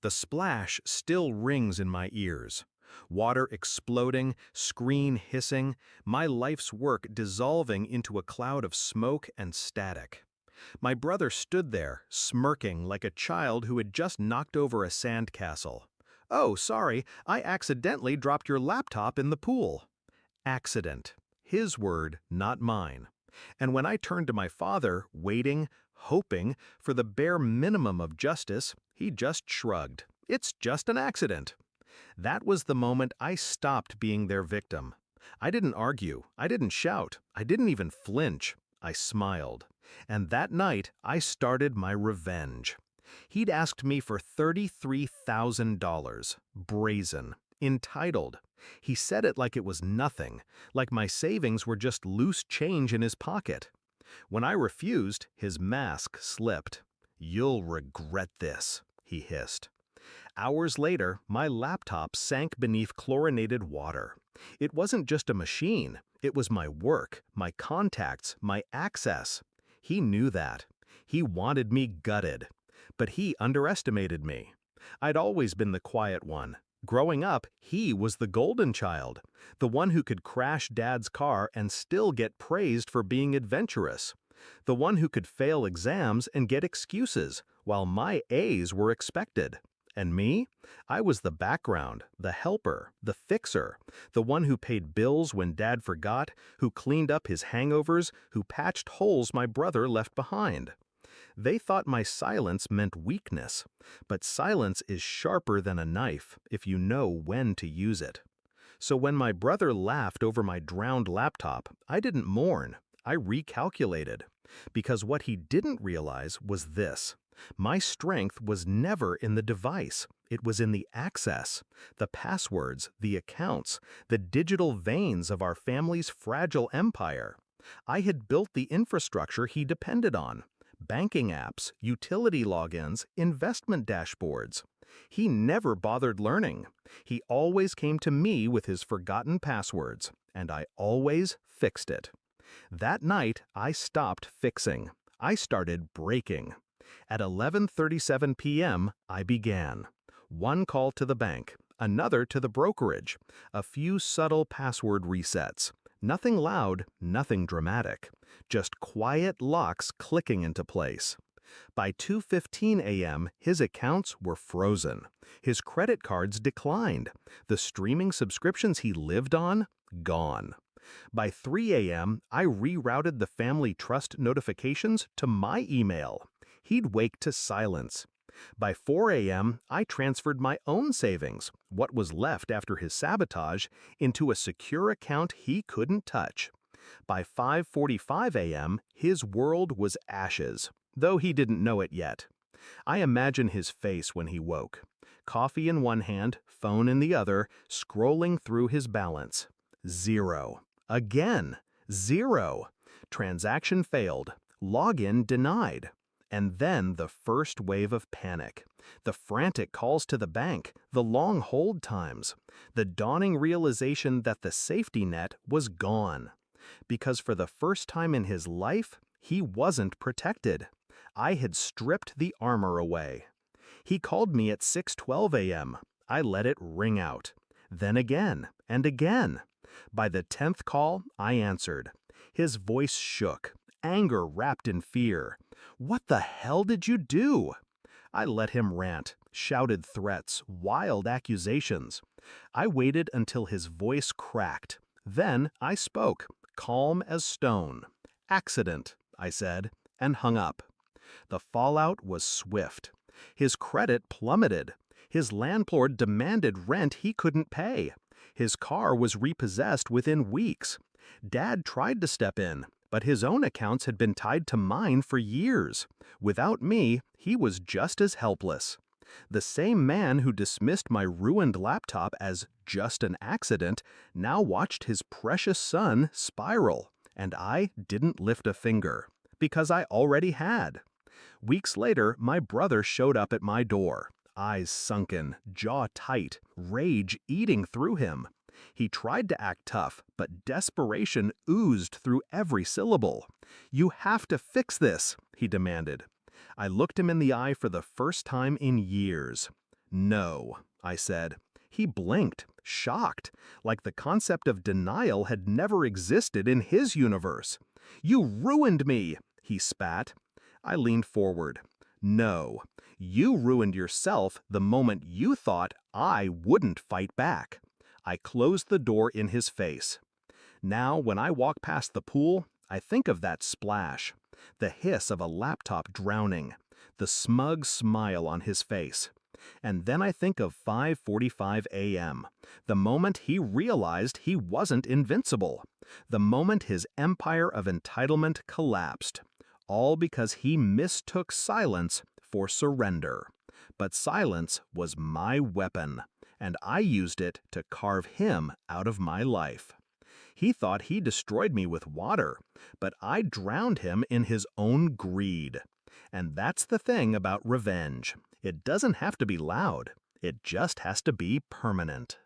The splash still rings in my ears. Water exploding, screen hissing, my life's work dissolving into a cloud of smoke and static. My brother stood there, smirking like a child who had just knocked over a sandcastle. "Oh, sorry, I accidentally dropped your laptop in the pool." Accident. His word, not mine. And when I turned to my father, waiting, hoping for the bare minimum of justice, he just shrugged. "It's just an accident." That was the moment I stopped being their victim. I didn't argue, I didn't shout, I didn't even flinch. I smiled. And that night, I started my revenge. He'd asked me for $33,000, brazen, entitled. He said it like it was nothing, like my savings were just loose change in his pocket. When I refused, his mask slipped. "You'll regret this," he hissed. Hours later, my laptop sank beneath chlorinated water. It wasn't just a machine, it was my work, my contacts, my access. He knew that. He wanted me gutted. But he underestimated me. I'd always been the quiet one. Growing up, he was the golden child, the one who could crash Dad's car and still get praised for being adventurous, the one who could fail exams and get excuses, while my A's were expected. And me? I was the background, the helper, the fixer, the one who paid bills when Dad forgot, who cleaned up his hangovers, who patched holes my brother left behind. They thought my silence meant weakness, but silence is sharper than a knife if you know when to use it. So when my brother laughed over my drowned laptop, I didn't mourn, I recalculated. Because what he didn't realize was this: my strength was never in the device, it was in the access, the passwords, the accounts, the digital veins of our family's fragile empire. I had built the infrastructure he depended on: banking apps, utility logins, investment dashboards. He never bothered learning. He always came to me with his forgotten passwords, and I always fixed it. That night, I stopped fixing. I started breaking. At 11:37 p.m., I began. One call to the bank, another to the brokerage, a few subtle password resets. Nothing loud, nothing dramatic. Just quiet locks clicking into place. By 2:15 a.m., his accounts were frozen. His credit cards declined. The streaming subscriptions he lived on, gone. By 3 a.m., I rerouted the family trust notifications to my email. He'd wake to silence. By 4 a.m., I transferred my own savings, what was left after his sabotage, into a secure account he couldn't touch. By 5:45 a.m., his world was ashes, though he didn't know it yet. I imagine his face when he woke. Coffee in one hand, phone in the other, scrolling through his balance. Zero. Again. Zero. Transaction failed. Login denied. And then the first wave of panic. The frantic calls to the bank, the long hold times, the dawning realization that the safety net was gone. Because for the first time in his life, he wasn't protected. I had stripped the armor away. He called me at 6:12 a.m. I let it ring out. Then again, and again. By the 10th call, I answered. His voice shook, anger wrapped in fear. "What the hell did you do?" I let him rant, shouted threats, wild accusations. I waited until his voice cracked. Then I spoke, calm as stone. "Accident," I said, and hung up. The fallout was swift. His credit plummeted. His landlord demanded rent he couldn't pay. His car was repossessed within weeks. Dad tried to step in, but his own accounts had been tied to mine for years. Without me, he was just as helpless. The same man who dismissed my ruined laptop as just an accident now watched his precious son spiral, and I didn't lift a finger, because I already had. Weeks later, my brother showed up at my door, eyes sunken, jaw tight, rage eating through him. He tried to act tough, but desperation oozed through every syllable. "You have to fix this," he demanded. I looked him in the eye for the first time in years. No, I said. He blinked, shocked, like the concept of denial had never existed in his universe. You ruined me, he spat. I leaned forward. No, you ruined yourself the moment you thought I wouldn't fight back. I closed the door in his face. Now, when I walk past the pool, I think of that splash, the hiss of a laptop drowning, the smug smile on his face. And then I think of 5:45 a.m., the moment he realized he wasn't invincible, the moment his empire of entitlement collapsed, all because he mistook silence for surrender. But silence was my weapon, and I used it to carve him out of my life. He thought he destroyed me with water, but I drowned him in his own greed. And that's the thing about revenge. It doesn't have to be loud. It just has to be permanent.